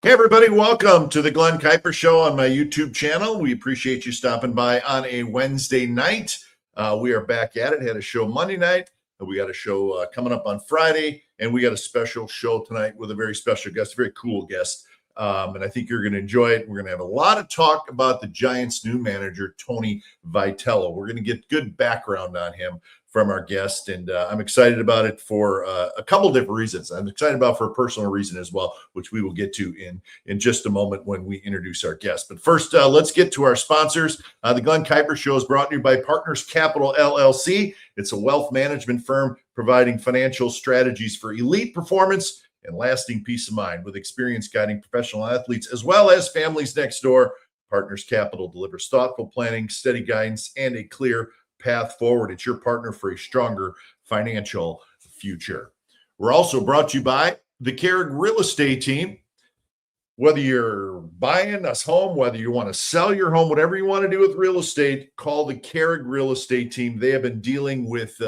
Hey, everybody, welcome to the Glenn Kuiper Show on my YouTube channel. We appreciate you stopping by on a Wednesday night. We are back at it. Had a show Monday night. We got a show coming up on Friday, and we got a special show tonight with a very special guest, a very cool guest. And I think you're going to enjoy it. We're going to have a lot of talk about the Giants' new manager, Tony Vitello. We're going to get good background on him from our guest, and I'm excited about it for a couple different reasons. I'm excited about it for a personal reason as well, which we will get to in just a moment when we introduce our guest. But first, let's get to our sponsors. The Glenn Kuiper Show is brought to you by Partners Capital, LLC. It's a wealth management firm providing financial strategies for elite performance and lasting peace of mind. With experience guiding professional athletes as well as families next door, Partners Capital delivers thoughtful planning, steady guidance, and a clear path forward. It's your partner for a stronger financial future. We're also brought to you by the Carrig Real Estate Team. Whether you're buying a home, whether you want to sell your home, whatever you want to do with real estate, call the Carrig Real Estate Team. They have been dealing with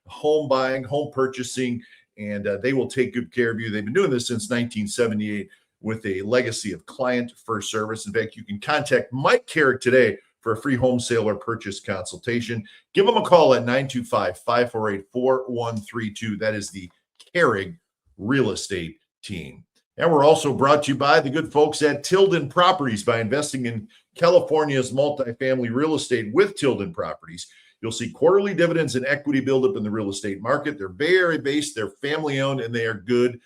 home buying, home purchasing, and they will take good care of you. They've been doing this since 1978 with a legacy of client-first service. In fact, you can contact Mike Carrig today for a free home sale or purchase consultation. Give them a call at 925-548-4132. That is the Carrig Real Estate Team. And we're also brought to you by the good folks at Tilden Properties. By investing in California's multifamily real estate with Tilden Properties, you'll see quarterly dividends and equity buildup in the real estate market. They're Bay Area based, they're family owned, and they are good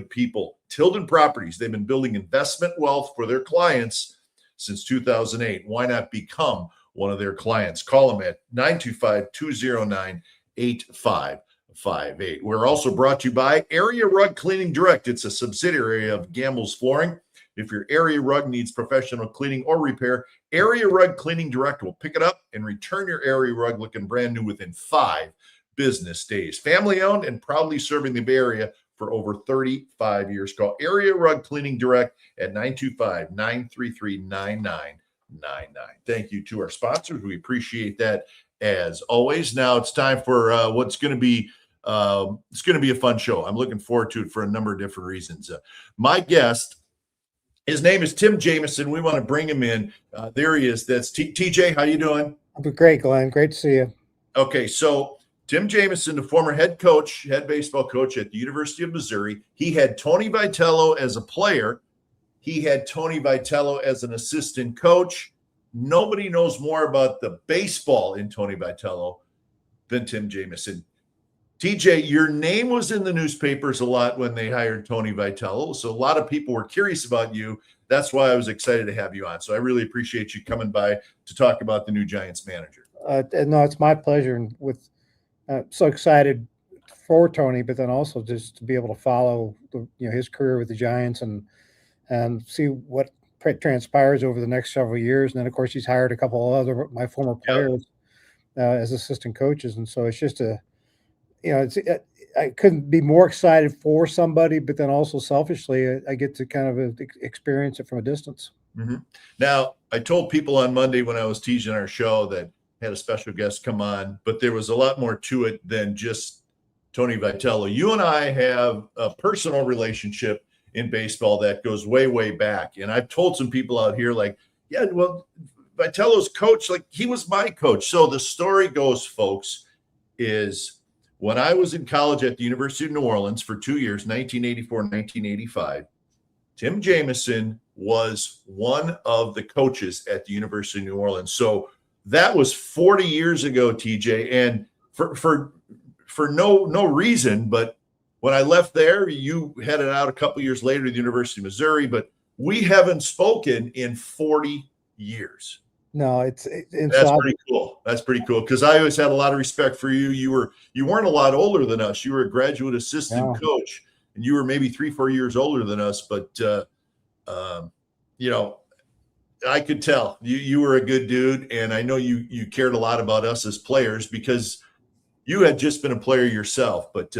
people. Tilden Properties, they've been building investment wealth for their clients since 2008. Why not become one of their clients? Call them at 925-209-8558. We're also brought to you by Area Rug Cleaning Direct. It's a subsidiary of Gamble's Flooring. If your area rug needs professional cleaning or repair, Area Rug Cleaning Direct will pick it up and return your area rug looking brand new within 5 business days. Family owned and proudly serving the Bay Area for over 35 years. Call Area Rug Cleaning Direct at 925-933-9999. Thank you to our sponsors. We appreciate that as always. Now it's time for what's going to be it's going to be a fun show. I'm looking forward to it for a number of different reasons. My guest, his name is Tim Jamieson. We want to bring him in. There he is. That's TJ. How you doing? I'm great, Glenn. Great to see you. Okay, so Tim Jamieson, the former head baseball coach at the University of Missouri. He had Tony Vitello as a player. He had Tony Vitello as an assistant coach. Nobody knows more about the baseball in Tony Vitello than Tim Jamieson. TJ, your name was in the newspapers a lot when they hired Tony Vitello, so a lot of people were curious about you. That's why I was excited to have you on. So I really appreciate you coming by to talk about the new Giants manager. No, it's my pleasure, and so excited for Tony, but then also just to be able to follow his career with the Giants and see what transpires over the next several years. And then, of course, he's hired a couple of other my former players as assistant coaches, and so it's just I couldn't be more excited for somebody, but then also selfishly, I get to kind of experience it from a distance. Mm-hmm. Now, I told people on Monday when I was teasing our show that I had a special guest come on, but there was a lot more to it than just Tony Vitello. You and I have a personal relationship in baseball that goes way, way back. And I've told some people out here like, yeah, well, Vitello's coach, like he was my coach. So the story goes, folks, is when I was in college at the University of New Orleans for 2 years, 1984 and 1985, Tim Jamieson was one of the coaches at the University of New Orleans. So that was 40 years ago, TJ, and for no reason, but when I left there, you headed out a couple years later to the University of Missouri, but we haven't spoken in 40 years. No, that's pretty cool. That's pretty cool because I always had a lot of respect for you. You weren't a lot older than us. You were a graduate assistant coach, and you were maybe 3-4 years older than us. But I could tell you were a good dude, and I know you cared a lot about us as players because you had just been a player yourself. But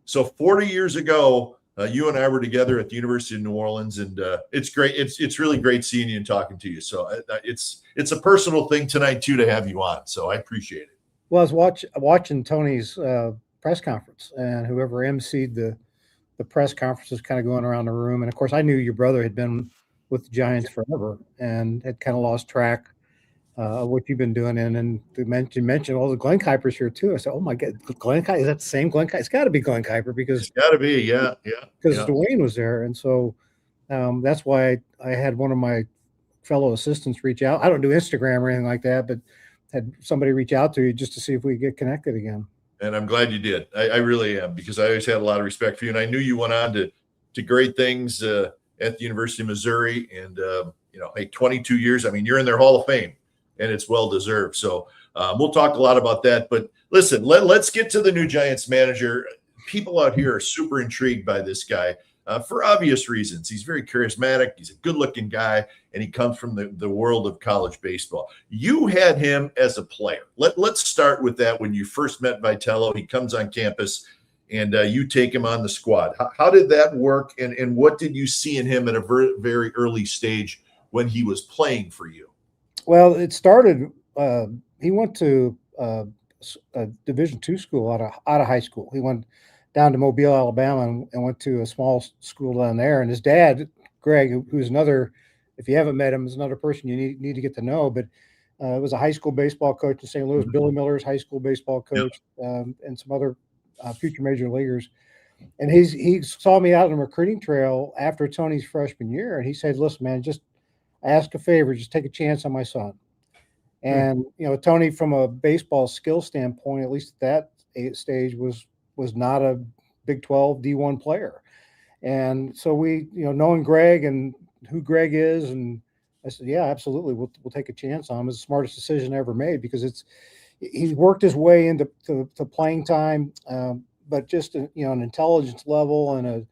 so 40 years ago, you and I were together at the University of New Orleans, and it's great. It's really great seeing you and talking to you. So it's a personal thing tonight too to have you on. So I appreciate it. Well, I was watching Tony's press conference, and whoever emceed the press conferences kind of going around the room. And of course, I knew your brother had been with the Giants forever and had kind of lost track of what you've been doing. And you mentioned all the Glenn Kuiper's here too. I said, oh my God, Glenn Kuiper, is that the same Glenn Kuiper? It's got to be Glenn Kuiper because It's got to be, yeah. Dwayne was there. And so that's why I had one of my fellow assistants reach out. I don't do Instagram or anything like that, but had somebody reach out to you just to see if we could get connected again. And I'm glad you did. I really am, because I always had a lot of respect for you. And I knew you went on to great things at the University of Missouri. And, hey, 22 years, I mean, you're in their Hall of Fame, and it's well-deserved. So we'll talk a lot about that. But listen, let's get to the new Giants manager. People out here are super intrigued by this guy for obvious reasons. He's very charismatic. He's a good-looking guy, and he comes from the world of college baseball. You had him as a player. Let's start with that. When you first met Vitello, he comes on campus, and you take him on the squad. How did that work, and what did you see in him at a very early stage when he was playing for you? Well, it started he went to a Division II school out of high school. He went down to Mobile, Alabama, and went to a small school down there. And his dad, Greg, who's another, if you haven't met him, is another person you need to get to know. But was a high school baseball coach in St. Louis. Billy Miller's high school baseball coach, and some other future major leaguers. And he saw me out on a recruiting trail after Tony's freshman year, and he said, "Listen, man, just ask a favor, just take a chance on my son." And Tony, from a baseball skill standpoint, at least at that stage, was not a Big 12 D1 player. And so we, knowing Greg and who Greg is, and I said, yeah, absolutely, we'll take a chance on him. It's the smartest decision I ever made, because he's worked his way into playing time, but just an intelligence level and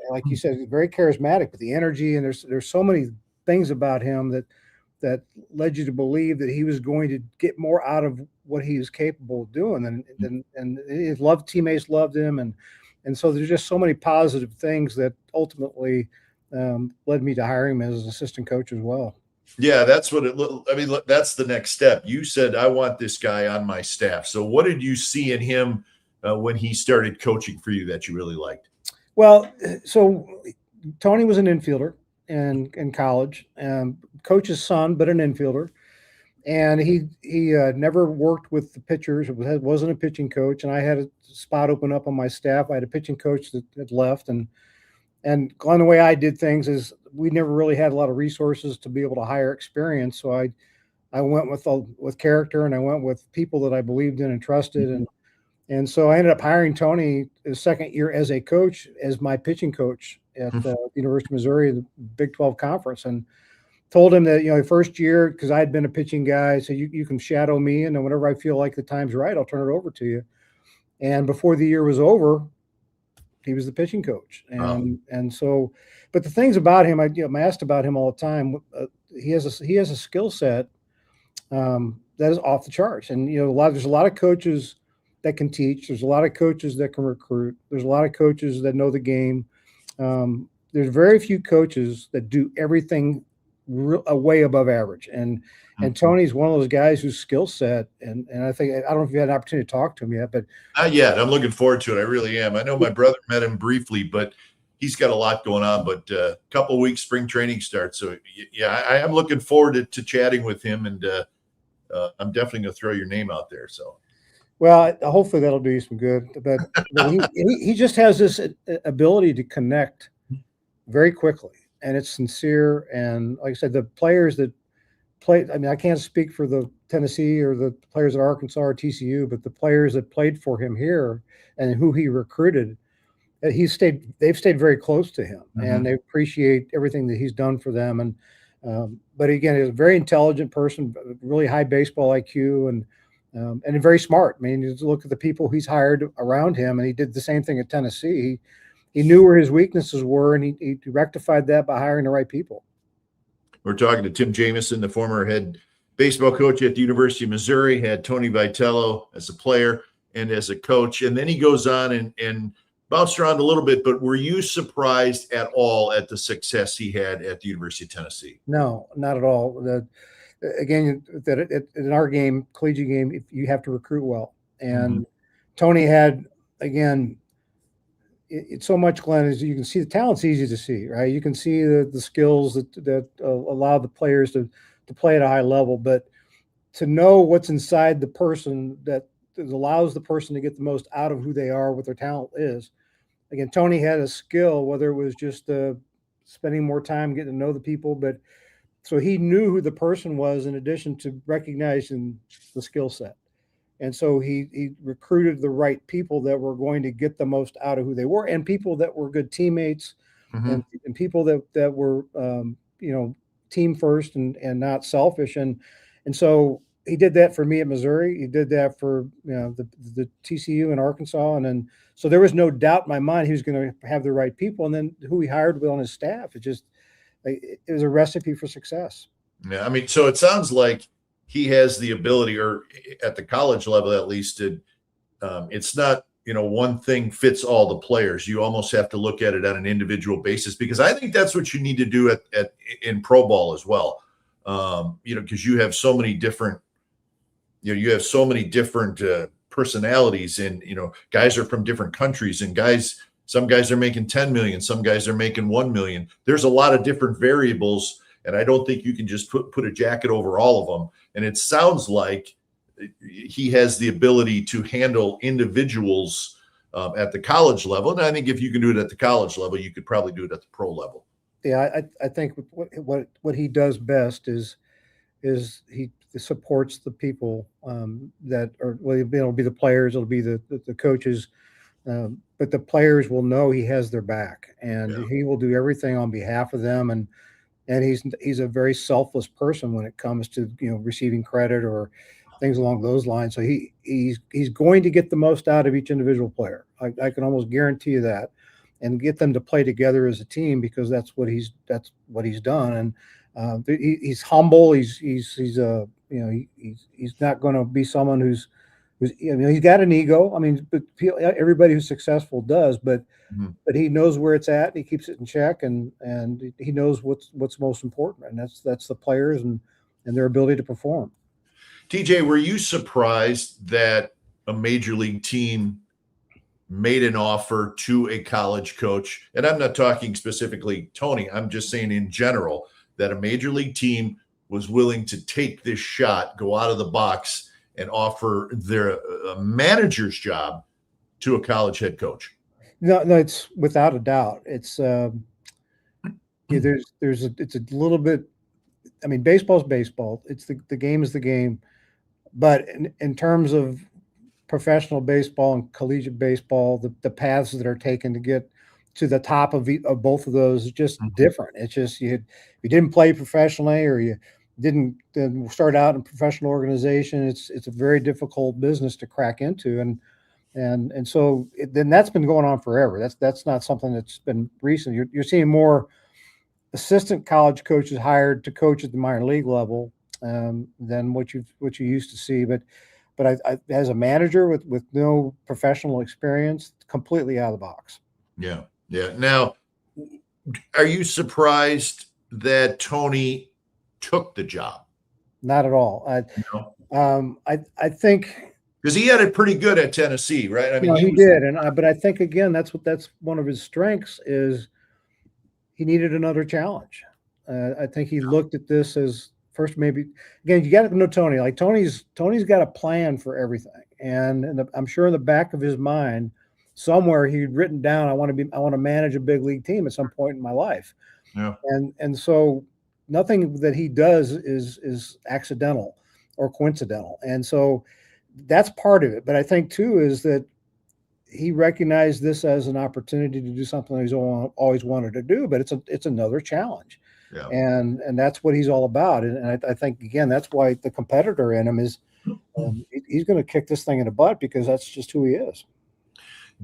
like you said, very charismatic with the energy. And there's so many things about him that led you to believe that he was going to get more out of what he is capable of doing. And his teammates loved him. And so there's just so many positive things that ultimately led me to hire him as an assistant coach as well. Yeah, that's what that's the next step. You said, I want this guy on my staff. So what did you see in him when he started coaching for you that you really liked? Well, so Tony was an infielder in college, coach's son, but an infielder. And he never worked with the pitchers. Wasn't a pitching coach. And I had a spot open up on my staff. I had a pitching coach that had left. And Glenn, the way I did things is we never really had a lot of resources to be able to hire experience. So I went with character, and I went with people that I believed in and trusted. And so I ended up hiring Tony his second year as a coach, as my pitching coach at the University of Missouri, the Big 12 Conference, and told him that, the first year, because I had been a pitching guy, so you can shadow me, and then whenever I feel like the time's right, I'll turn it over to you. And before the year was over, he was the pitching coach. And so, but the things about him, I'm asked about him all the time. He has a skill set that is off the charts. And there's a lot of coaches that can teach. There's a lot of coaches that can recruit. There's a lot of coaches that know the game. There's very few coaches that do everything way above average. And Tony's one of those guys whose skill set, and I don't know if you had an opportunity to talk to him yet, but not yet. I'm looking forward to it. I really am. I know my brother met him briefly, but he's got a lot going on. But a couple of weeks, spring training starts. So yeah, I am looking forward to chatting with him, and I'm definitely going to throw your name out there. So. Well, hopefully that'll do you some good. But he just has this ability to connect very quickly, and it's sincere. And like I said, the players that played, I can't speak for the Tennessee or the players at Arkansas or TCU, but the players that played for him here and who he recruited, they've stayed very close to him, and they appreciate everything that he's done for them. And but again, he's a very intelligent person, really high baseball IQ, and very smart. You look at the people he's hired around him, and he did the same thing at Tennessee. He knew where his weaknesses were, and he rectified that by hiring the right people. We're talking to Tim Jamieson, the former head baseball coach at the University of Missouri, had Tony Vitello as a player and as a coach. And then he goes on and bounced around a little bit, but were you surprised at all at the success he had at the University of Tennessee? No, not at all. Again, in our game, collegiate game, you have to recruit well. And Tony had, again, it's so much, Glenn, is you can see the talent's easy to see, right? You can see the skills that allow the players to play at a high level, but to know what's inside the person that allows the person to get the most out of who they are, what their talent is. Again, Tony had a skill, whether it was just spending more time getting to know the people, but so he knew who the person was in addition to recognizing the skill set. And so he recruited the right people that were going to get the most out of who they were, and people that were good teammates, Mm-hmm. and people that were team first and not selfish. And so he did that for me at Missouri. He did that for the TCU in Arkansas, and then so there was no doubt in my mind he was going to have the right people. And then who he hired on his staff, it was a recipe for success. Yeah, I mean, so it sounds like he has the ability, or at the college level at least, it's not one thing fits all the players. You almost have to look at it on an individual basis, because I think that's what you need to do in pro ball as well. Because you have so many different, personalities, and guys are from different countries, and some guys are making 10 million, some guys are making 1 million. There's a lot of different variables, and I don't think you can just put a jacket over all of them. And it sounds like he has the ability to handle individuals at the college level. And I think if you can do it at the college level, you could probably do it at the pro level. Yeah, I think what he does best is he supports the people that are, well, it'll be the players, it'll be the coaches, but the players will know he has their back, and he will do everything on behalf of them. And he's a very selfless person when it comes to receiving credit or things along those lines. So he's going to get the most out of each individual player. I can almost guarantee you that, and get them to play together as a team, because that's what he's done. And he's humble. He's not going to be someone who's he's got an ego. I mean, but everybody who's successful does, but he knows where it's at, and he keeps it in check, and he knows what's most important, and that's the players and their ability to perform. TJ, were you surprised that a major league team made an offer to a college coach? And I'm not talking specifically Tony, I'm just saying in general, that a major league team was willing to take this shot, go out of the box, and offer their manager's job to a college head coach. No, it's without a doubt. It's it's a little bit. I mean, baseball's baseball. It's the game is the game, but in terms of professional baseball and collegiate baseball, the paths that are taken to get to the top of both of those is just different. It's just you didn't play professionally, or you didn't start out in a professional organization. It's a very difficult business to crack into, and so then that's been going on forever. That's not something that's been recent. You're seeing more assistant college coaches hired to coach at the minor league level than what you used to see. But I as a manager with no professional experience, completely out of the box. Yeah. Now, are you surprised that Tony took the job? Not at all. I think because he had it pretty good at Tennessee, right? I mean, he did, but I think again that's one of his strengths is he needed another challenge. I think he looked at this as first, maybe again you got to know Tony. Like Tony's got a plan for everything, and I'm sure in the back of his mind somewhere he'd written down I want to manage a big league team at some point in my life. Yeah. And so nothing that he does is accidental or coincidental. And so that's part of it. But I think too is that he recognized this as an opportunity to do something that he's always wanted to do, but it's another challenge. Yeah. And that's what he's all about. And I think again that's why the competitor in him is he's going to kick this thing in the butt, because that's just who he is.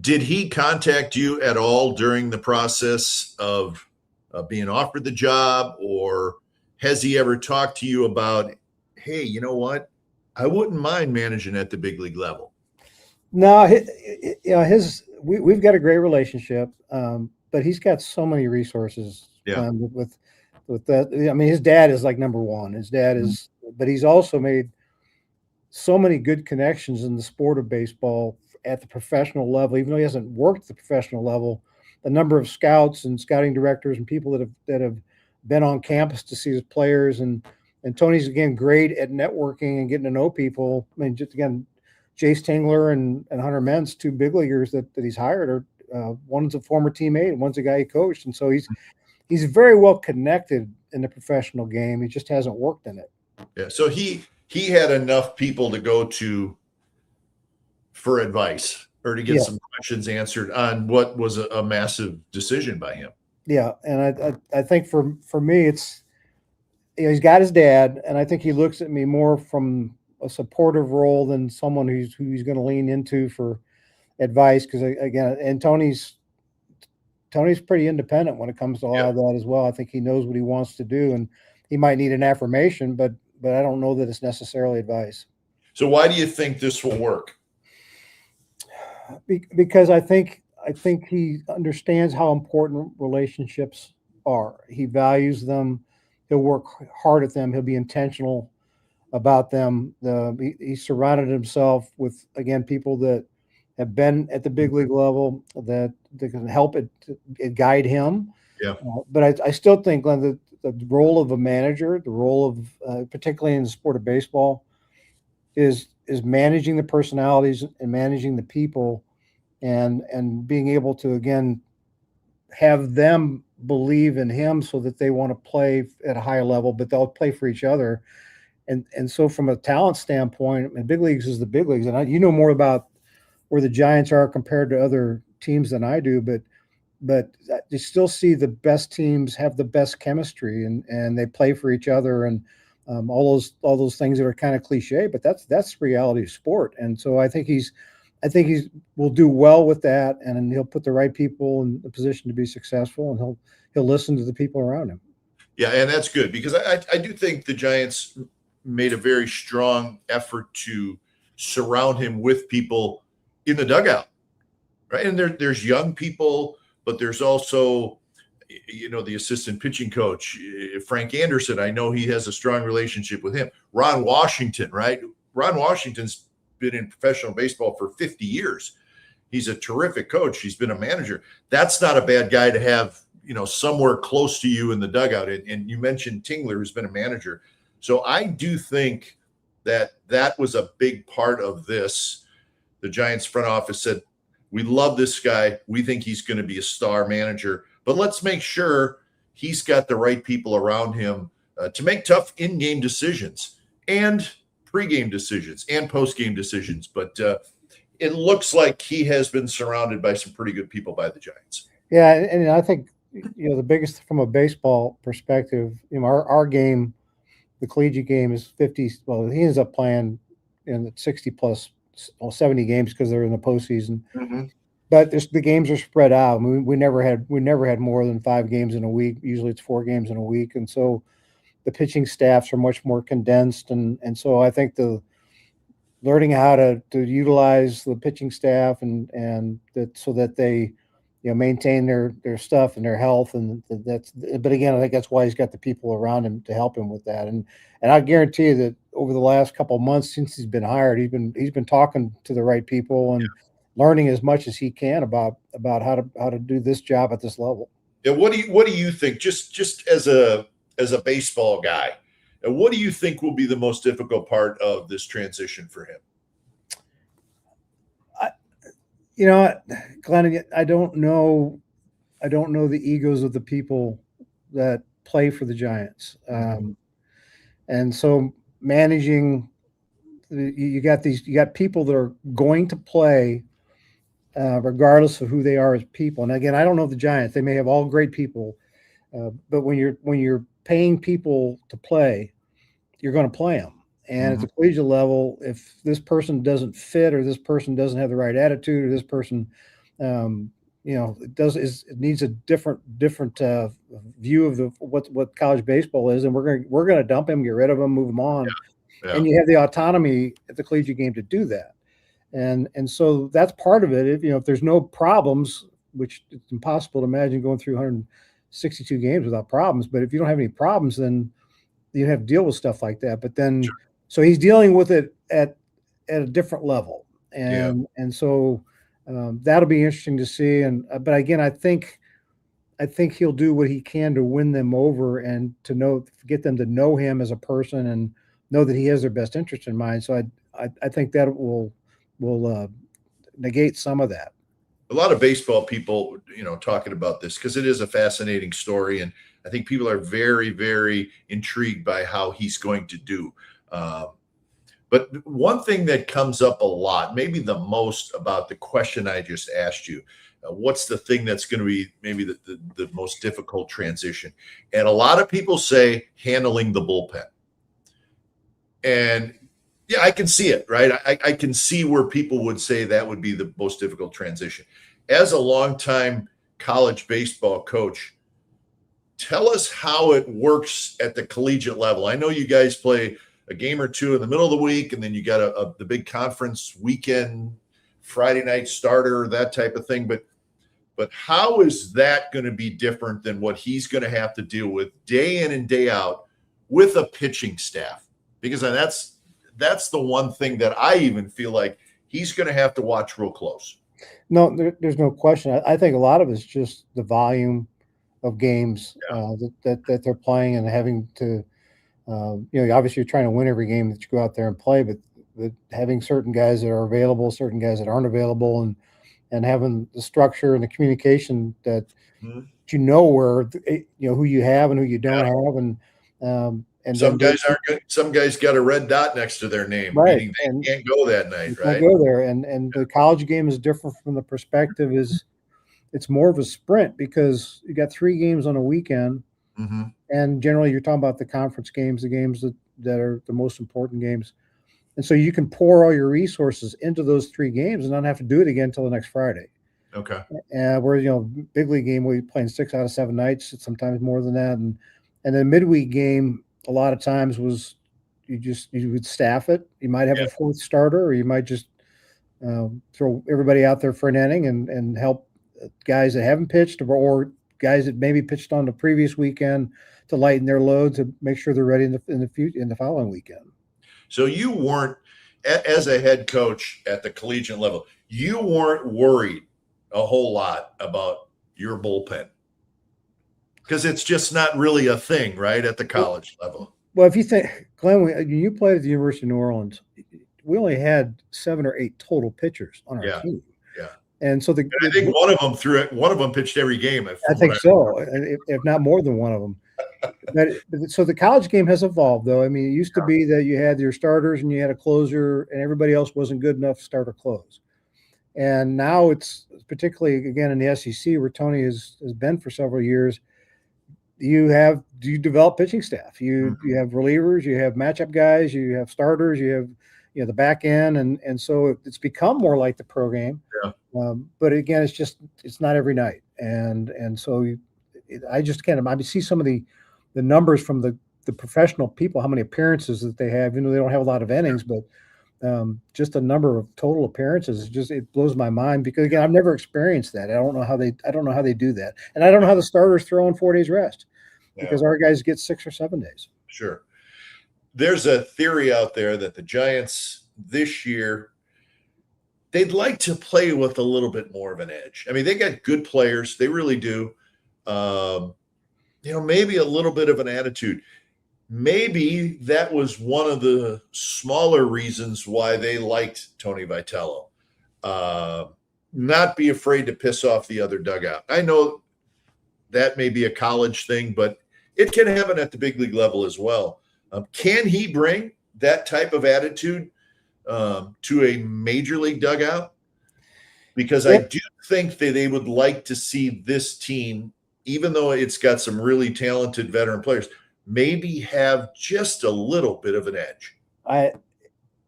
Did he contact you at all during the process of being offered the job, or has he ever talked to you about, hey, you know what, I wouldn't mind managing at the big league level? No, we've got a great relationship, but he's got so many resources. Yeah. With that, I mean, his dad is like number one. His dad is, but he's also made so many good connections in the sport of baseball at the professional level, even though he hasn't worked at the professional level, the number of scouts and scouting directors and people that have been on campus to see his players, and Tony's again great at networking and getting to know people. I mean, just again, Jace Tingler and Hunter Mence, two big leaguers that he's hired, are one's a former teammate and one's a guy he coached, and so he's very well connected in the professional game. He just hasn't worked in it. Yeah. So he had enough people to go to for advice or to get some questions answered on what was a massive decision by him. Yeah, and I think for me, it's, you know, he's got his dad, and I think he looks at me more from a supportive role than someone who he's going to lean into for advice. Because again, and Tony's pretty independent when it comes to a lot of that as well. I think he knows what he wants to do, and he might need an affirmation, but I don't know that it's necessarily advice. So why do you think this will work? Because I think he understands how important relationships are. He values them. He'll work hard at them. He'll be intentional about them. He surrounded himself with, again, people that have been at the big league level that can help it guide him. Yeah. But I still think, Glenn, the role of a manager, the role of particularly in the sport of baseball, is managing the personalities and managing the people, and being able to, again, have them believe in him so that they want to play at a higher level, but they'll play for each other. And so from a talent standpoint, and big leagues is the big leagues, and you know more about where the Giants are compared to other teams than I do, but you still see the best teams have the best chemistry, and they play for each other, and all those things that are kind of cliche, but that's the reality of sport. And so I think he will do well with that, and he'll put the right people in the position to be successful, and he'll listen to the people around him. Yeah, and that's good, because I do think the Giants made a very strong effort to surround him with people in the dugout, right? And there's young people, but there's also, you know, the assistant pitching coach, Frank Anderson. I know he has a strong relationship with him. Ron Washington, right? Ron Washington's been in professional baseball for 50 years. He's a terrific coach. He's been a manager. That's not a bad guy to have, you know, somewhere close to you in the dugout. And you mentioned Tingler, who's been a manager. So I do think that was a big part of this. The Giants front office said, we love this guy. We think he's going to be a star manager, but let's make sure he's got the right people around him to make tough in-game decisions and pre-game decisions and post-game decisions. But it looks like he has been surrounded by some pretty good people by the Giants. Yeah, and I think, you know, the biggest from a baseball perspective, you know, our game, the collegiate game, is 50. Well, he ends up playing in 60 plus 70 games because they're in the postseason. Mm-hmm. But the games are spread out. I mean, we never had more than 5 games in a week. Usually it's 4 games in a week, and so the pitching staffs are much more condensed. And so I think the learning how to utilize the pitching staff and that, so that they, you know, maintain their stuff and their health, and that's. But again, I think that's why he's got the people around him to help him with that. And I guarantee you that over the last couple of months since he's been hired, he's been talking to the right people and learning as much as he can about how to do this job at this level. Yeah, what do you think? Just as a baseball guy, what do you think will be the most difficult part of this transition for him? You know, Glenn, I don't know the egos of the people that play for the Giants. And so managing, you got people that are going to play regardless of who they are as people. And again, I don't know the Giants. They may have all great people, but when you're paying people to play, you're going to play them. And at the collegiate level, if this person doesn't fit, or this person doesn't have the right attitude, or this person, you know, it needs a different view of what college baseball is, and we're going to dump him, get rid of him, move him on. Yeah. And you have the autonomy at the collegiate game to do that. And so that's part of it. If there's no problems, which it's impossible to imagine going through 162 games without problems. But if you don't have any problems, then you have to deal with stuff like that. But then, so he's dealing with it at a different level. and so that'll be interesting to see. And but again, I think he'll do what he can to win them over and to get them to know him as a person and know that he has their best interest in mind. So I think that will negate some of that. A lot of baseball people, talking about this because it is a fascinating story, and I think people are very, very intrigued by how he's going to do. But one thing that comes up a lot, maybe the most, about the question I just asked you, what's the thing that's going to be maybe the most difficult transition? And a lot of people say handling the bullpen. And yeah, I can see it, right? I can see where people would say that would be the most difficult transition. As a longtime college baseball coach, tell us how it works at the collegiate level. I know you guys play a game or two in the middle of the week, and then you got the big conference weekend, Friday night starter, that type of thing. But how is that going to be different than what he's going to have to deal with day in and day out with a pitching staff? Because that's the one thing that I even feel like he's going to have to watch real close. No, there's no question. I think a lot of it's just the volume of games that they're playing and having to, obviously you're trying to win every game that you go out there and play, but having certain guys that are available, certain guys that aren't available, and having the structure and the communication that where who you have and who you don't have, and some guys aren't good. Some guys got a red dot next to their name, right? Meaning they can't go that night, right? Go there, and the college game is different from the perspective is it's more of a sprint because you got 3 games on a weekend, and generally you're talking about the conference games, the games that are the most important games, and so you can pour all your resources into those 3 games and not have to do it again until the next Friday. Okay. Where big league game where you're playing 6 out of 7 nights, sometimes more than that, and the midweek game a lot of times was you would staff it. You might have a 4th starter, or you might just throw everybody out there for an inning and help guys that haven't pitched or guys that maybe pitched on the previous weekend to lighten their load to make sure they're ready in the following weekend. So you weren't, as a head coach at the collegiate level, you weren't worried a whole lot about your bullpen because it's just not really a thing, right, at the college level. Well, if you think, Glenn, you played at the University of New Orleans, we only had 7 or 8 total pitchers on our team. Yeah. And so I think one of them pitched every game. I think so, if not more than one of them. So the college game has evolved, though. I mean, it used to be that you had your starters and you had a closer, and everybody else wasn't good enough to start or close. And now it's particularly, again, in the SEC, where Tony has been for several years, you develop pitching staff. You have relievers, you have matchup guys, you have starters, you have the back end, and so it's become more like the pro game. Yeah. But again, it's not every night, and so I just can't. I see some of the numbers from the professional people, how many appearances that they have. They don't have a lot of innings, but just the number of total appearances, it blows my mind because again, I've never experienced that. I don't know how they do that, and I don't know how the starters throw in 4 days rest because our guys get 6 or 7 days. Sure. There's a theory out there that the Giants this year, they'd like to play with a little bit more of an edge. I mean, they got good players, they really do. Maybe a little bit of an attitude. Maybe that was one of the smaller reasons why they liked Tony Vitello. Not be afraid to piss off the other dugout. I know that may be a college thing, but it can happen at the big league level as well. Can he bring that type of attitude to a major league dugout? Because I do think that they would like to see this team, even though it's got some really talented veteran players, maybe have just a little bit of an edge.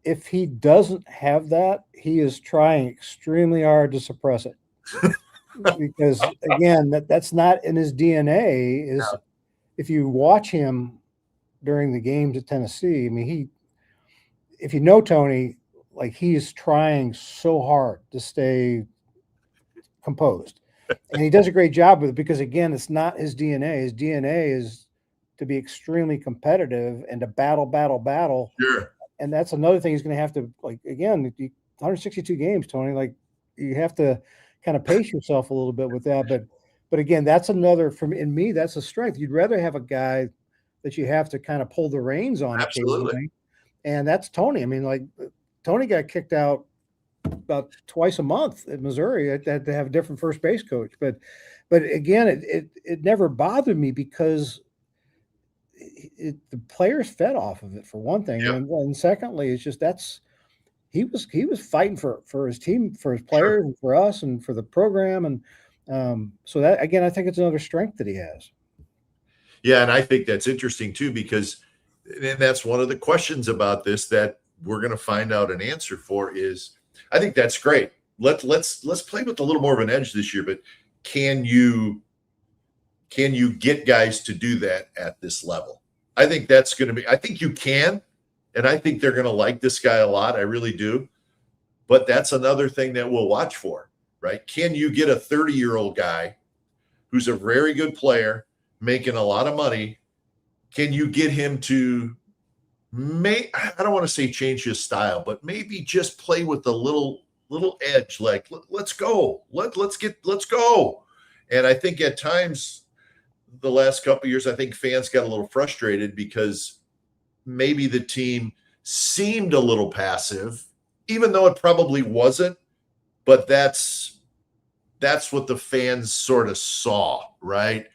If he doesn't have that, he is trying extremely hard to suppress it. Because again, that's not in his DNA. If you watch him during the games at Tennessee, I mean, if you know Tony, like he is trying so hard to stay composed, and he does a great job with it because again, it's not his DNA. His DNA is to be extremely competitive and to battle. Sure. And that's another thing he's going to have to, like, again, 162 games, Tony. Like, you have to kind of pace yourself a little bit with that. But again, that's another in me. That's a strength. You'd rather have a guy that you have to kind of pull the reins on Absolutely. occasionally, and that's Tony. I mean, like, Tony got kicked out about twice a month at Missouri. Had to have a different first base coach, but again, it never bothered me because the players fed off of it, for one thing, Yeah. and secondly, it's just he was fighting for his team, for his Sure. players, and for us, and for the program, and so that, again, I think it's another strength that he has. Yeah, and I think that's interesting too, because and that's one of the questions about this that we're going to find out an answer for. Is I think that's great. Let's play with a little more of an edge this year, but can you get guys to do that at this level? I think that's going to be. I think you can, and I think they're going to like this guy a lot. I really do. But that's another thing that we'll watch for, right? Can you get a 30-year-old guy who's a very good player, making a lot of money? Can you get him to I don't want to say change his style, but maybe just play with a little edge, like let's go. Let's go. And I think at times the last couple of years, I think fans got a little frustrated because maybe the team seemed a little passive, even though it probably wasn't. But that's what the fans sort of saw, right?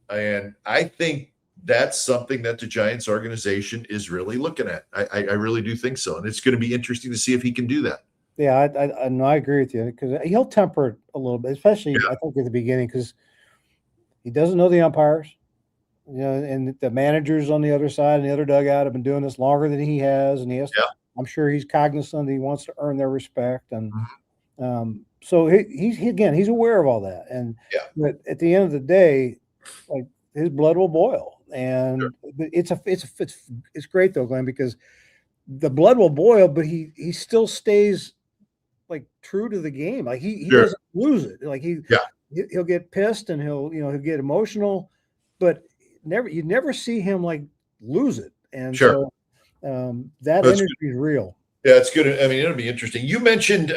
And I think that's something that the Giants organization is really looking at. I really do think so. And it's going to be interesting to see if he can do that. Yeah, I agree with you, because he'll temper it a little bit, especially I think at the beginning, because he doesn't know the umpires, and the managers on the other side and the other dugout have been doing this longer than he has, and I'm sure he's cognizant that he wants to earn their respect, and so he's aware of all that, and but at the end of the day, like, his blood will boil, and it's great though, Glenn, because the blood will boil, but he still stays like true to the game. Like, he doesn't lose it. Like, he'll get pissed, and he'll get emotional, but you never see him like lose it. And so that energy is real. Yeah, it's good. I mean, it'll be interesting. You mentioned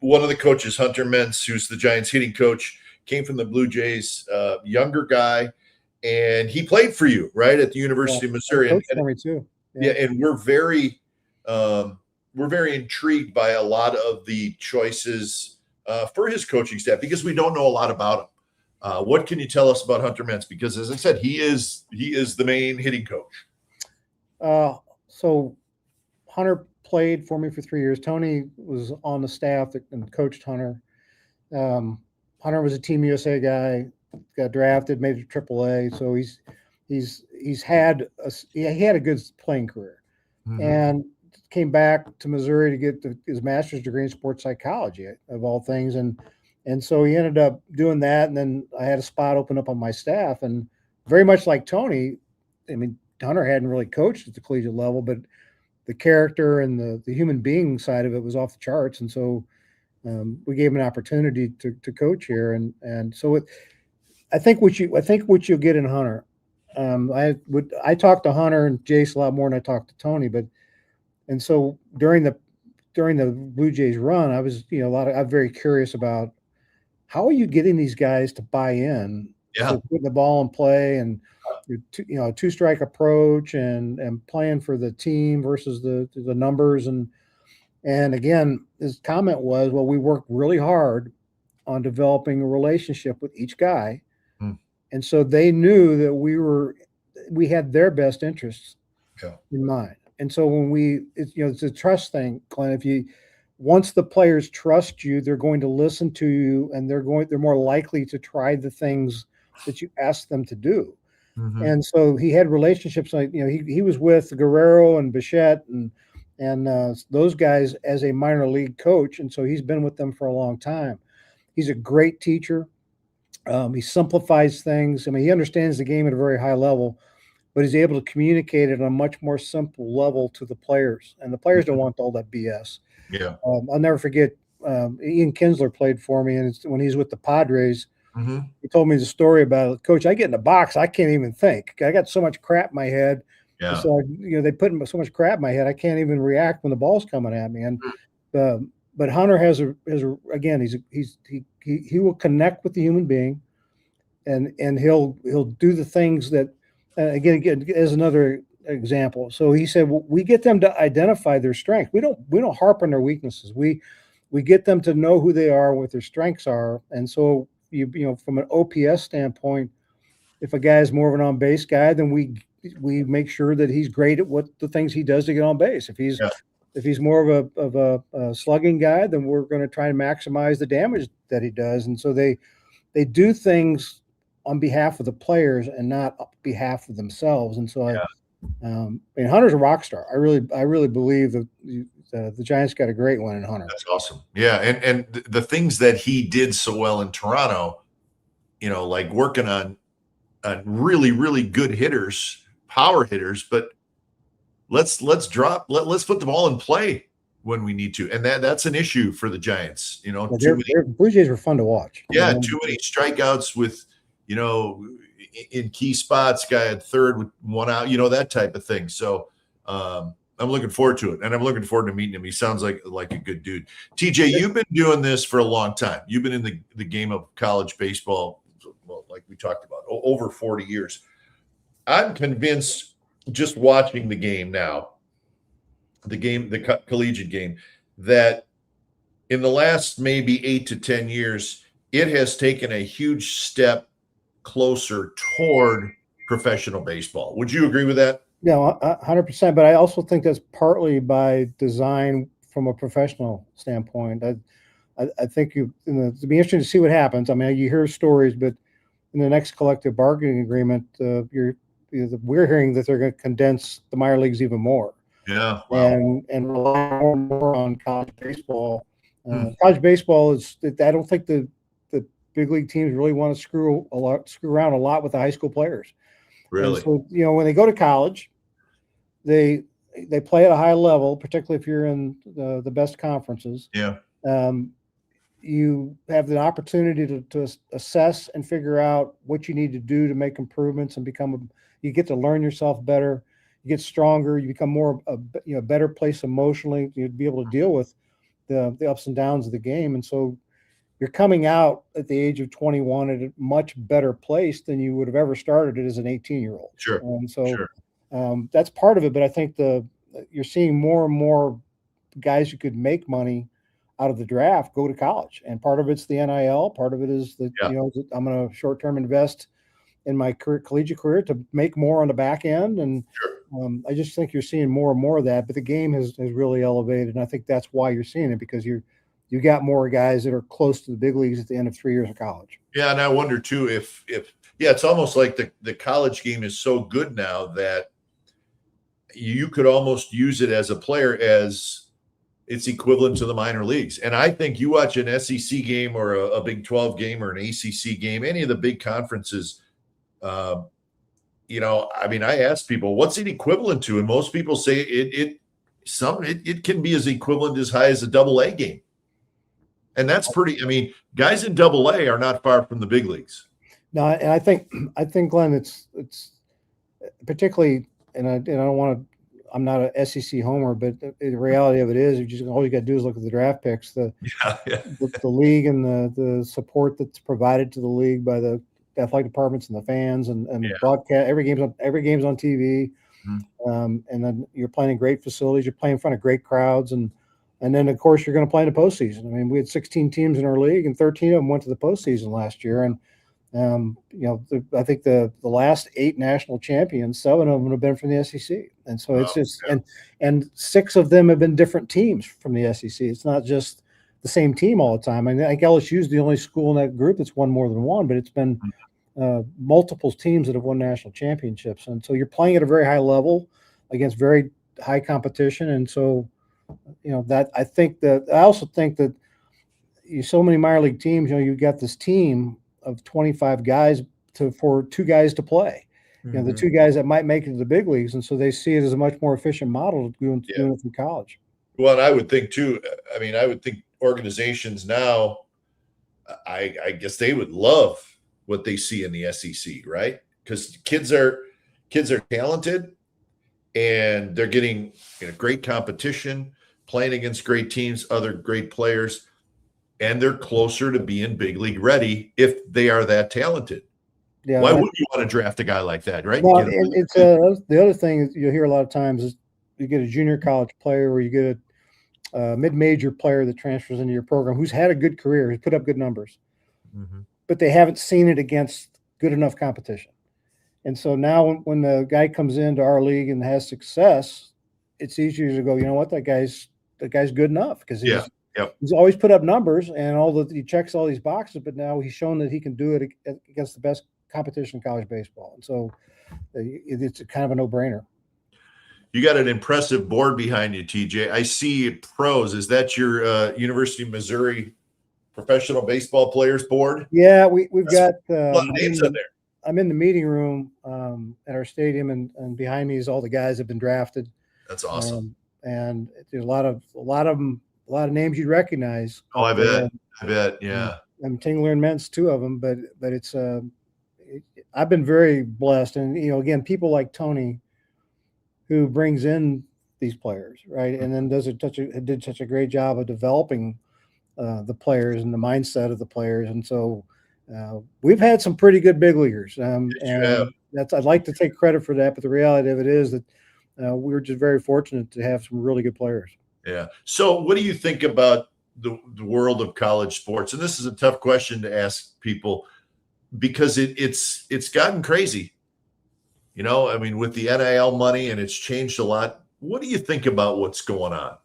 one of the coaches, Hunter Mence, who's the Giants hitting coach, came from the Blue Jays, younger guy, and he played for you, right, at the University of Missouri. Coach for me too. Yeah, and we're very intrigued by a lot of the choices for his coaching staff, because we don't know a lot about him. What can you tell us about Hunter Mence? Because, as I said, he is the main hitting coach. So Hunter played for me for 3 years. Tony was on the staff and coached Hunter. Hunter was a Team USA guy, got drafted, made it to AAA. So he had a good playing career, and came back to Missouri to get his master's degree in sports psychology, of all things, and so he ended up doing that. And then I had a spot open up on my staff, and very much like Tony, I mean, Hunter hadn't really coached at the collegiate level, but the character and the human being side of it was off the charts, and so we gave him an opportunity to coach here, and so I think what you'll get in Hunter. I talked to Hunter and Jace a lot more than I talked to Tony, and so during the Blue Jays run, I was I'm very curious about how are you getting these guys to buy in, to putting the ball in play, and a two-strike approach, and playing for the team versus the numbers, and again, his comment was, well, we worked really hard on developing a relationship with each guy. And so they knew that we had their best interests in mind. And so when it's a trust thing, Glenn. Once the players trust you, they're going to listen to you, and they're more likely to try the things that you ask them to do. And so he had relationships, like, he was with Guerrero and Bichette and those guys as a minor league coach. And so he's been with them for a long time. He's a great teacher. He simplifies things. I mean, he understands the game at a very high level, but he's able to communicate it on a much more simple level to the players. And the players don't want all that BS. Yeah. I'll never forget, Ian Kinsler played for me, and when he's with the Padres, he told me the story about, Coach, I get in the box, I can't even think. I got so much crap in my head. Yeah. So they put so much crap in my head, I can't even react when the ball's coming at me. But Hunter has again, he will connect with the human being, and he'll do the things that, again as another example. So he said, well, we get them to identify their strengths. We don't harp on their weaknesses. We get them to know who they are, what their strengths are. And so you know, from an OPS standpoint, if a guy is more of an on base guy, then we make sure that he's great at what the things he does to get on base. If he's more of a slugging guy, then we're going to try and maximize the damage that he does. And so they do things on behalf of the players and not on behalf of themselves. And so and Hunter's a rock star. I really believe that the Giants got a great one in Hunter. That's awesome. Yeah, and the things that he did so well in Toronto, you know, like working on really good hitters, power hitters, but let's put the ball in play when we need to, and that's an issue for the Giants. You know, Blue Jays were fun to watch. Yeah, too many strikeouts with, you know, in key spots, guy at third with one out, you know, that type of thing. So I'm looking forward to it, and I'm looking forward to meeting him. He sounds like a good dude. TJ, you've been doing this for a long time. You've been in the game of college baseball, well, like we talked about, over 40 years. I'm convinced, just watching the game now, the collegiate game, that in the last maybe 8 to 10 years, it has taken a huge step closer toward professional baseball. Would you agree with that? Yeah, 100%. But I also think that's partly by design from a professional standpoint. I think it'd be interesting to see what happens. I mean, you hear stories, but in the next collective bargaining agreement, we're hearing that they're going to condense the minor leagues even more. Yeah, wow. and rely more and more on college baseball. College baseball I don't think the big league teams really want to screw around a lot with the high school players. Really? And so, you know, when they go to college, they play at a high level, particularly if you're in the best conferences. Yeah. You have the opportunity to assess and figure out what you need to do to make improvements and you get to learn yourself better. You get stronger. You become more a better place emotionally. You'd be able to deal with the ups and downs of the game. And so you're coming out at the age of 21 at a much better place than you would have ever started it as an 18-year-old. Sure. And so that's part of it. But I think you're seeing more and more guys who could make money out of the draft go to college. And part of it's the NIL. Part of it is you know, I'm going to short-term invest in my collegiate career to make more on the back end. And I just think you're seeing more and more of that. But the game has really elevated. And I think that's why you're seeing it, because you got more guys that are close to the big leagues at the end of 3 years of college. Yeah, and I wonder too if it's almost like the college game is so good now that you could almost use it as a player as it's equivalent to the minor leagues. And I think you watch an SEC game or a Big 12 game or an ACC game, any of the big conferences, you know, I mean, I ask people, what's it equivalent to? And most people say it can be as equivalent as high as a AA game. And that's pretty, I mean, guys in AA are not far from the big leagues. No, and I think, Glenn, it's particularly, and I don't want to, I'm not an SEC homer, but the reality of it is, all you got to do is look at the draft picks, the league and the support that's provided to the league by the athletic departments and the fans and the broadcast. Every game's on TV, and then you're playing in great facilities. You're playing in front of great crowds, and then of course you're going to play in the postseason. I mean, we had 16 teams in our league, and 13 of them went to the postseason last year. And you know, I think the last 8 national champions, 7 of them have been from the SEC, and so it's just and 6 of them have been different teams from the SEC. It's not just the same team all the time. I mean, I think LSU is the only school in that group that's won more than one, but it's been multiple teams that have won national championships, and so you're playing at a very high level against very high competition. And so, you know, that I also think that so many minor league teams, you know, you got this team of 25 guys for 2 guys to play, you know, the 2 guys that might make it to the big leagues. And so they see it as a much more efficient model of doing it through college. Well, and I would think too, I mean, I would think organizations now, I guess they would love what they see in the SEC, right? Because kids are talented and they're getting, you know, great competition. playing against great teams, other great players, and they're closer to being big league ready if they are that talented. Yeah. Why wouldn't you want to draft a guy like that, right? Well, and it's the other thing is you'll hear a lot of times is you get a junior college player or you get a mid-major player that transfers into your program who's had a good career, who's put up good numbers, but they haven't seen it against good enough competition. And so now when the guy comes into our league and has success, it's easier to go, you know what, that guy's good enough because he's always put up numbers and he checks all these boxes, but now he's shown that he can do it against the best competition in college baseball. And so it's kind of a no-brainer. You got an impressive board behind you, TJ. I see pros. Is that your University of Missouri professional baseball players board? Yeah, we've got a lot of names in there. I'm in the meeting room at our stadium, and behind me is all the guys that have been drafted. That's awesome. And there's a lot of names you'd recognize. Oh, I bet. Yeah. I'm Tingler and Mence, two of them, but it's I've been very blessed, and again, people like Tony, who brings in these players, right, and then did such a great job of developing the players and the mindset of the players, and so we've had some pretty good big leaguers, and I'd like to take credit for that, but the reality of it is that we were just very fortunate to have some really good players. Yeah. So, what do you think about the world of college sports? And this is a tough question to ask people because it's gotten crazy. I mean, with the NIL money, and it's changed a lot. What do you think about what's going on?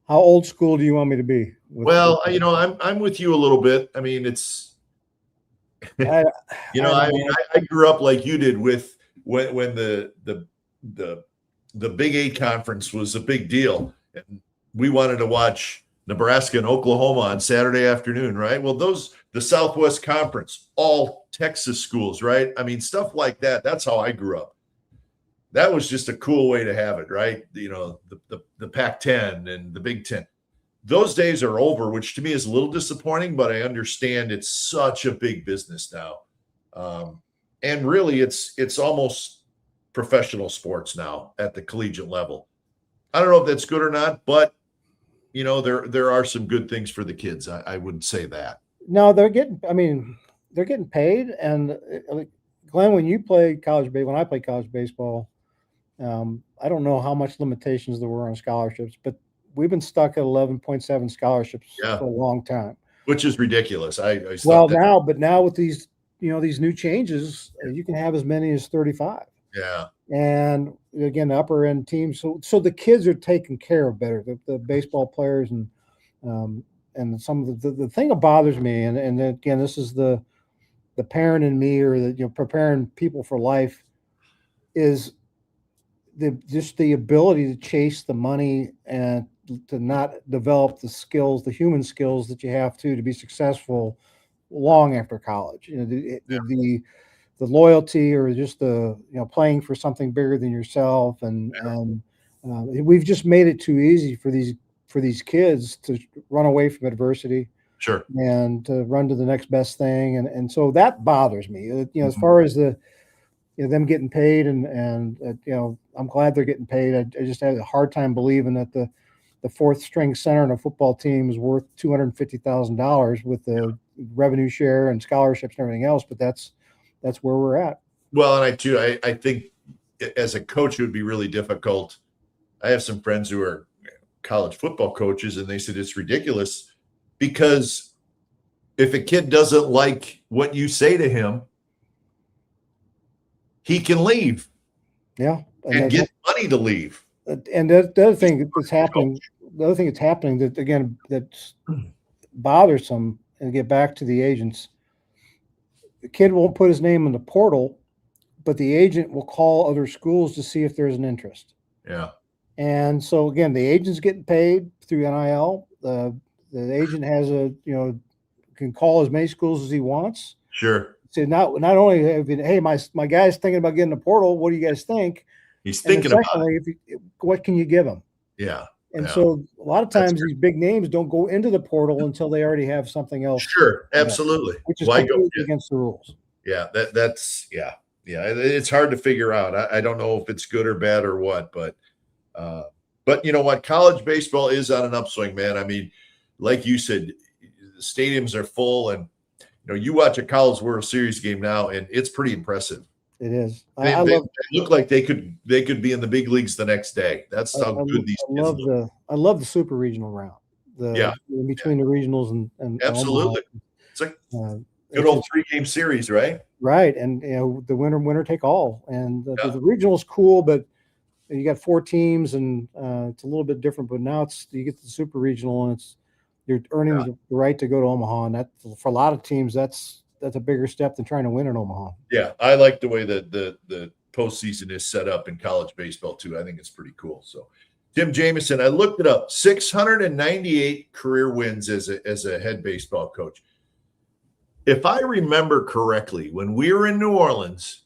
How old school do you want me to be? I'm with you a little bit. I mean, it's I grew up like you did with when the Big 8 conference was a big deal, and we wanted to watch Nebraska and Oklahoma on Saturday afternoon, right? Well, the Southwest Conference, all Texas schools, right? I mean, stuff like that. That's how I grew up. That was just a cool way to have it, right? The Pac-10 and the Big 10. Those days are over, which to me is a little disappointing, but I understand it's such a big business now. And really, it's almost professional sports now at the collegiate level. I don't know if that's good or not, but there are some good things for the kids. I would say that. No, they're getting paid. And Glenn, when I played college baseball, I don't know how much limitations there were on scholarships, but we've been stuck at 11.7 scholarships for a long time, which is ridiculous. Now with these new changes, you can have as many as 35. Yeah. And again, the upper end teams. So the kids are taken care of better, the baseball players and some of the thing that bothers me, and again, this is the parent in me, or preparing people for life, is the ability to chase the money and to not develop the human skills that you have to be successful long after college. The loyalty, or just the playing for something bigger than yourself, and we've just made it too easy for these kids to run away from adversity. Sure. And to run to the next best thing, and so that bothers me. As far as them getting paid, and I'm glad they're getting paid. I just had a hard time believing that the fourth string center in a football team is worth $250,000 with the revenue share and scholarships and everything else. But that's where we're at. Well, and I think as a coach, it would be really difficult. I have some friends who are college football coaches, and they said it's ridiculous because if a kid doesn't like what you say to him, he can leave. Yeah. And get money to leave. And the other thing that's happening, that, again, that's bothersome, and get back to the agents, the kid won't put his name in the portal, but the agent will call other schools to see if there's an interest. Yeah. And so again, the agent's getting paid through NIL. The agent has can call as many schools as he wants. Sure. So not only hey, my guy's thinking about getting the portal. What do you guys think? He's thinking about it. What can you give him? Yeah. And so a lot of times these big names don't go into the portal until they already have something else. Sure, absolutely. Which is completely against the rules. Yeah, that's It's hard to figure out. I don't know if it's good or bad or what, but But you know what? College baseball is on an upswing, man. I mean, like you said, the stadiums are full, and you watch a College World Series game now, and it's pretty impressive. It is. They look like they could be in the big leagues the next day. That's how good these kids look. I love the super regional round. In between the regionals and absolutely. Omaha. It's like good old 3-game series, right? Right, and the winner take all, and the regional is cool, but you got 4 teams, and it's a little bit different. But now you get the super regional, and you're earning the right to go to Omaha, and that for a lot of teams that's a bigger step than trying to win in Omaha. Yeah, I like the way that the postseason is set up in college baseball too. I think it's pretty cool. So, Tim Jamieson, I looked it up: 698 career wins as a head baseball coach. If I remember correctly, when we were in New Orleans,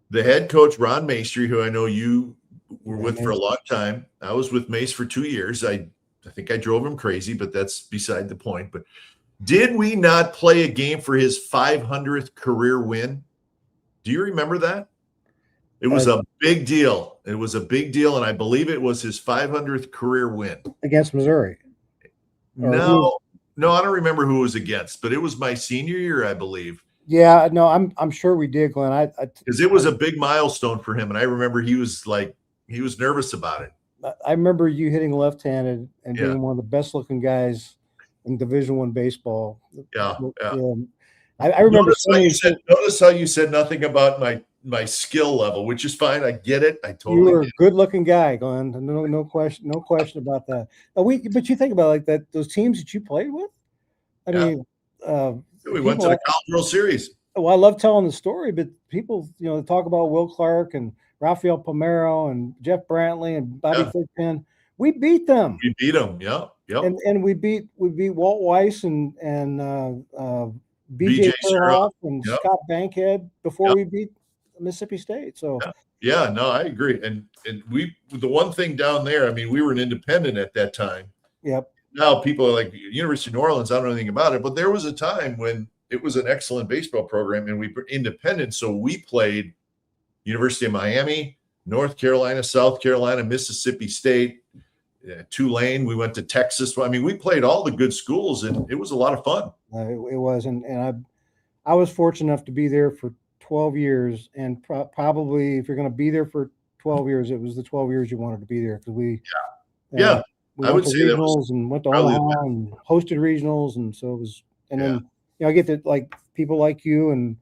the head coach, Ron Maestri, who I know you were with for a long time, I was with Mace for 2 years. I think I drove him crazy, but that's beside the point. But did we not play a game for his 500th career win? Do you remember that? It was a big deal. It was a big deal, and I believe it was his 500th career win. Against Missouri? No, I don't remember who it was against, but it was my senior year, I believe. Yeah, no, I'm sure we did, Glenn. Because it was a big milestone for him, and I remember he was nervous about it. I remember you hitting left-handed and being one of the best-looking guys in Division I baseball. Yeah. I remember. Notice how you said nothing about my skill level, which is fine. I get it. I totally. You were a good-looking guy, Glenn. No question about that. But you think about like that, those teams that you played with. I mean, we went to the College World Series. Well, I love telling the story, but people, talk about Will Clark and Rafael Palmeiro and Jeff Brantley and Bobby Thigpen. We beat them. We beat them. Yeah. Yep. And we beat Walt Weiss and BJ Surhoff and Scott Bankhead before we beat Mississippi State. So yeah, no, I agree. And the one thing down there, I mean, we were an independent at that time. Yep. Now people are like, University of New Orleans, I don't know anything about it, but there was a time when it was an excellent baseball program, and we were independent. So we played University of Miami, North Carolina, South Carolina, Mississippi State, Tulane. We went to Texas. I mean, we played all the good schools, and it was a lot of fun. It was, and I was fortunate enough to be there for 12 years, and probably if you're going to be there for 12 years, it was the 12 years you wanted to be there, because we I would say that regionals and went to Omaha and hosted regionals, and so it was. And then I get that, like, people like you and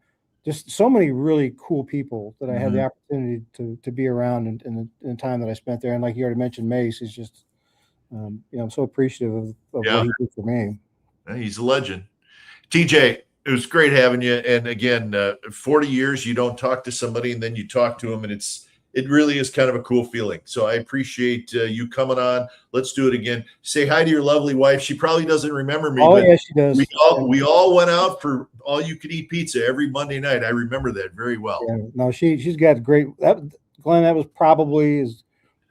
just so many really cool people that I had the opportunity to be around in the time that I spent there. And like you already mentioned, Mace is just, I'm so appreciative of what he did for me. He's a legend. TJ, it was great having you. And again, 40 years, you don't talk to somebody and then you talk to them, and it really is kind of a cool feeling. So I appreciate you coming on. Let's do it again. Say hi to your lovely wife. She probably doesn't remember me. Oh, yeah, she does. We all went out for all-you-could-eat pizza every Monday night. I remember that very well. Yeah, no, she's got Glenn, that was probably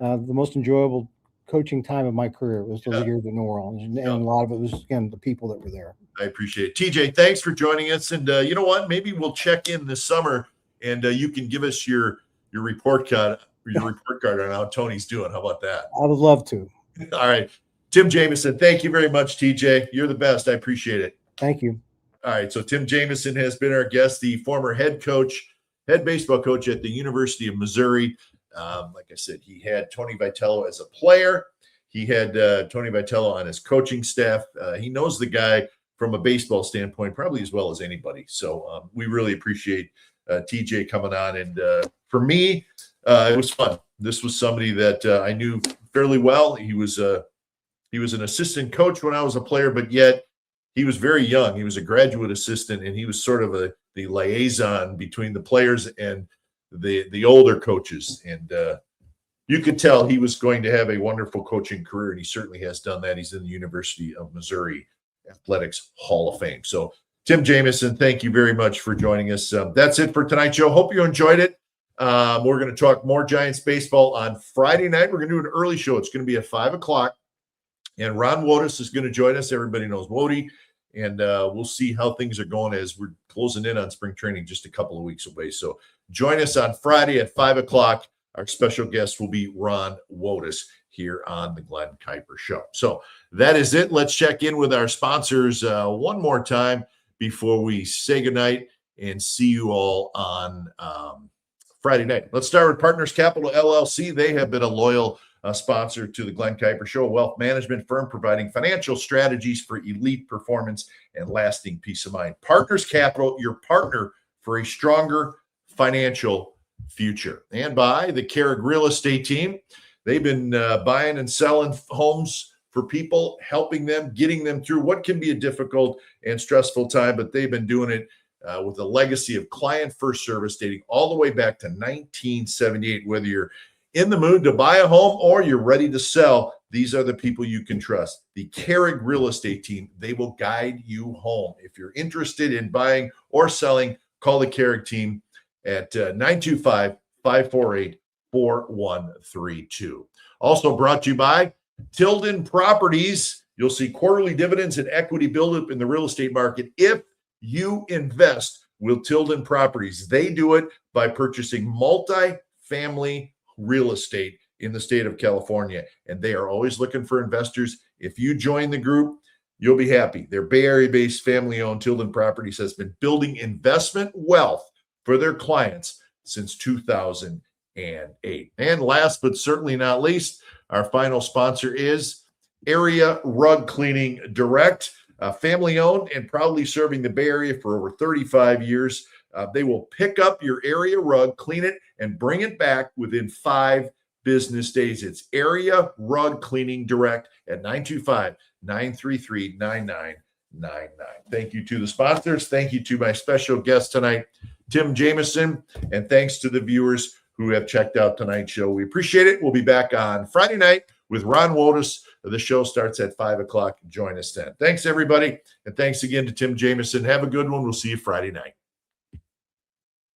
the most enjoyable coaching time of my career, was those years in New Orleans. And a lot of it was, again, the people that were there. I appreciate it. TJ, thanks for joining us. And you know what? Maybe we'll check in this summer, and you can give us your report card on how Tony's doing. How about that? I would love to. All right. Tim Jamieson, thank you very much, TJ. You're the best. I appreciate it. Thank you. All right. So Tim Jamieson has been our guest, the former head baseball coach at the University of Missouri. Like I said, he had Tony Vitello as a player. He had Tony Vitello on his coaching staff. He knows the guy from a baseball standpoint probably as well as anybody. So we really appreciate TJ coming on. And for me, it was fun. This was somebody that I knew fairly well. He was an assistant coach when I was a player, but yet he was very young. He was a graduate assistant, and he was sort of the liaison between the players and the older coaches. And you could tell he was going to have a wonderful coaching career, and he certainly has done that. He's in the University of Missouri Athletics Hall of Fame. So Tim Jamieson, thank you very much for joining us. That's it for tonight's show. Hope you enjoyed it. We're going to talk more Giants baseball on Friday night. We're going to do an early show. It's going to be at 5:00. And Ron Wotus is going to join us. Everybody knows Wody. And we'll see how things are going as we're closing in on spring training just a couple of weeks away. So join us on Friday at 5:00. our special guest will be Ron Wotus here on the Glenn Kuiper Show. So that is it. Let's check in with our sponsors one more time before we say goodnight and see you all on Friday night. Let's start with Partners Capital LLC. They have been a loyal sponsor to the Glenn Kuiper Show, a wealth management firm providing financial strategies for elite performance and lasting peace of mind. Partners Capital, your partner for a stronger financial future. And by the Carrick Real Estate Team. They've been buying and selling homes for people, helping them, getting them through what can be a difficult and stressful time, but they've been doing it with a legacy of client-first service dating all the way back to 1978. Whether you're in the mood to buy a home or you're ready to sell, these are the people you can trust. The Carrick Real Estate Team, they will guide you home. If you're interested in buying or selling, call the Carrick team at 925-548-4132. Also brought to you by Tilden Properties. You'll see quarterly dividends and equity buildup in the real estate market if you invest with Tilden Properties. They do it by purchasing multi-family real estate in the state of California, and they are always looking for investors. If you join the group, you'll be happy. Their Bay Area-based family-owned Tilden Properties has been building investment wealth for their clients since 2008. And last but certainly not least, our final sponsor is Area Rug Cleaning Direct, family-owned and proudly serving the Bay Area for over 35 years. They will pick up your area rug, clean it, and bring it back within 5 business days. It's Area Rug Cleaning Direct at 925-933-9999. Thank you to the sponsors. Thank you to my special guest tonight, Tim Jamieson, and thanks to the viewers who have checked out tonight's show. We appreciate it. We'll be back on Friday night with Ron Wotus. The show starts at 5 o'clock. Join us then. Thanks, everybody, and thanks again to Tim Jamieson. Have a good one. We'll see you Friday night.